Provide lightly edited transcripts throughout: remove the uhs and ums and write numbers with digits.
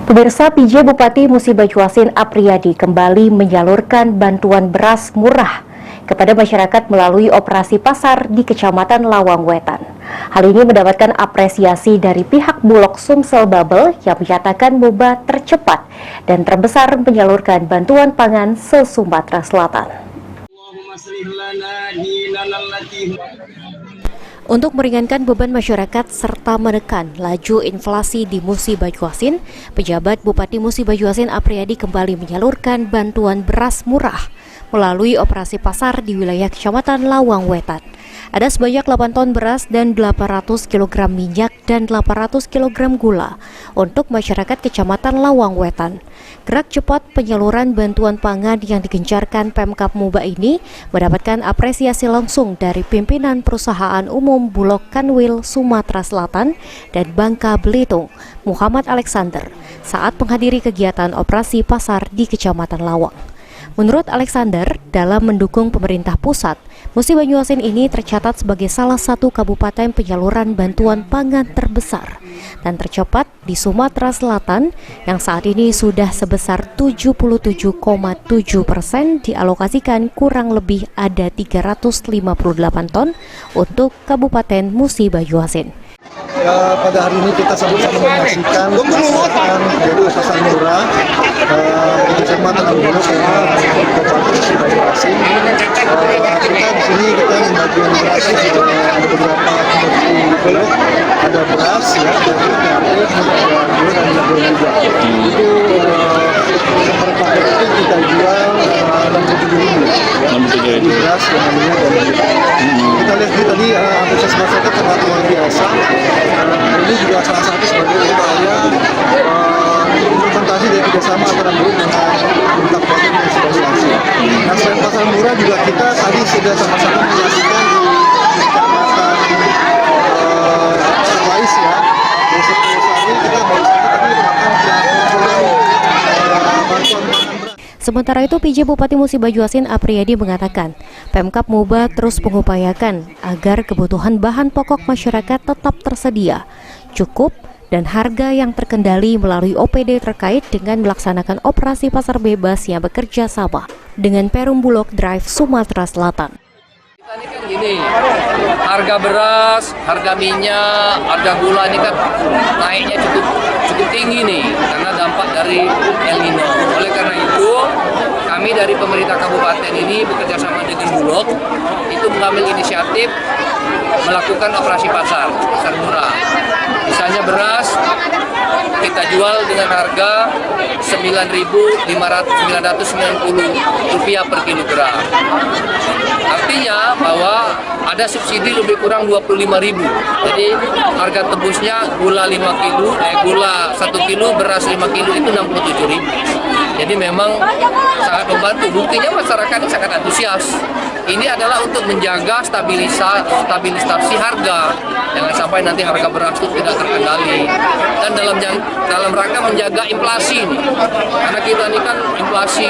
Pemirsa, PJ Bupati Musi Banyuasin Apriyadi kembali menyalurkan bantuan beras murah kepada masyarakat melalui operasi pasar di Kecamatan Lawang Wetan. Hal ini mendapatkan apresiasi dari pihak Bulog Sumsel Babel yang menyatakan MUBA tercepat dan terbesar menyalurkan bantuan pangan se-Sumatera Selatan. Untuk meringankan beban masyarakat serta menekan laju inflasi di Musi Banyuasin, pejabat Bupati Musi Banyuasin Apriyadi kembali menyalurkan bantuan beras murah melalui operasi pasar di wilayah Kecamatan Lawang Wetan. Ada sebanyak 8 ton beras dan 800 kg minyak dan 800 kg gula untuk masyarakat Kecamatan Lawang Wetan. Gerak cepat penyaluran bantuan pangan yang digencarkan Pemkab MUBA ini mendapatkan apresiasi langsung dari pimpinan perusahaan umum Bulog Kanwil Sumatera Selatan dan Bangka Belitung, Muhammad Alexander, saat menghadiri kegiatan operasi pasar di Kecamatan Lawang. Menurut Alexander, dalam mendukung pemerintah pusat, Musi Banyuasin ini tercatat sebagai salah satu kabupaten penyaluran bantuan pangan terbesar dan tercepat di Sumatera Selatan yang saat ini sudah sebesar 77,7% dialokasikan, kurang lebih ada 358 ton untuk Kabupaten Musi Banyuasin. Pada hari ini kita sama-sama menyaksikan pelaksanaan kegiatan pasar murah di Kecamatan Lawang Kabupaten Musi Banyuasin. Kita di sini kita membagi beras, ada beberapa komoditi bulog, ada beras, ya, ada gula, dan jagung juga. Itu per paket itu kita jual 67.000. Beras yang namanya dari kita lihat tadi antusias masyarakat sangat luar biasa. Ini juga salah satu sebagai upaya implementasi dari kerjasama antara Bulog dengan pemerintah Kabupaten Musi Banyuasin. Nah, selain pasar murah juga kita tadi sudah sama-sama menyaksikan di Kecamatan Sabais, ya. Di Sepuluh kita baru saja tadi melakukan bantuan pangan. Sementara itu, PJ Bupati Musi Banyuasin Apriyadi mengatakan, Pemkab MUBA terus mengupayakan agar kebutuhan bahan pokok masyarakat tetap tersedia, cukup, dan harga yang terkendali melalui OPD terkait dengan melaksanakan operasi pasar bebas yang bekerja sama dengan Perum Bulog Drive Sumatera Selatan. Ini kan gini, harga beras, harga minyak, harga gula ini kan naiknya cukup tinggi nih karena dampak dari El Nino. Oleh karena itu, kami dari pemerintah kabupaten ini bekerja sama dengan Bulog itu mengambil inisiatif melakukan operasi pasar murah. Misalnya beras kita jual dengan harga Rp9.990 per kilogram. Artinya bahwa ada subsidi lebih kurang Rp25.000. Jadi harga tebusnya gula 1 kilo, beras 5 kilo itu Rp67.000. Jadi memang sangat membantu. Buktinya masyarakat ini sangat antusias. Ini adalah untuk menjaga stabilisasi harga. Jangan sampai nanti harga beras itu tidak terkendali. Dan dalam rangka menjaga inflasi ini. Karena kita ini kan inflasi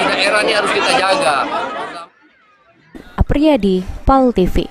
daerah ini harus kita jaga. Apriyadi, PAL TV.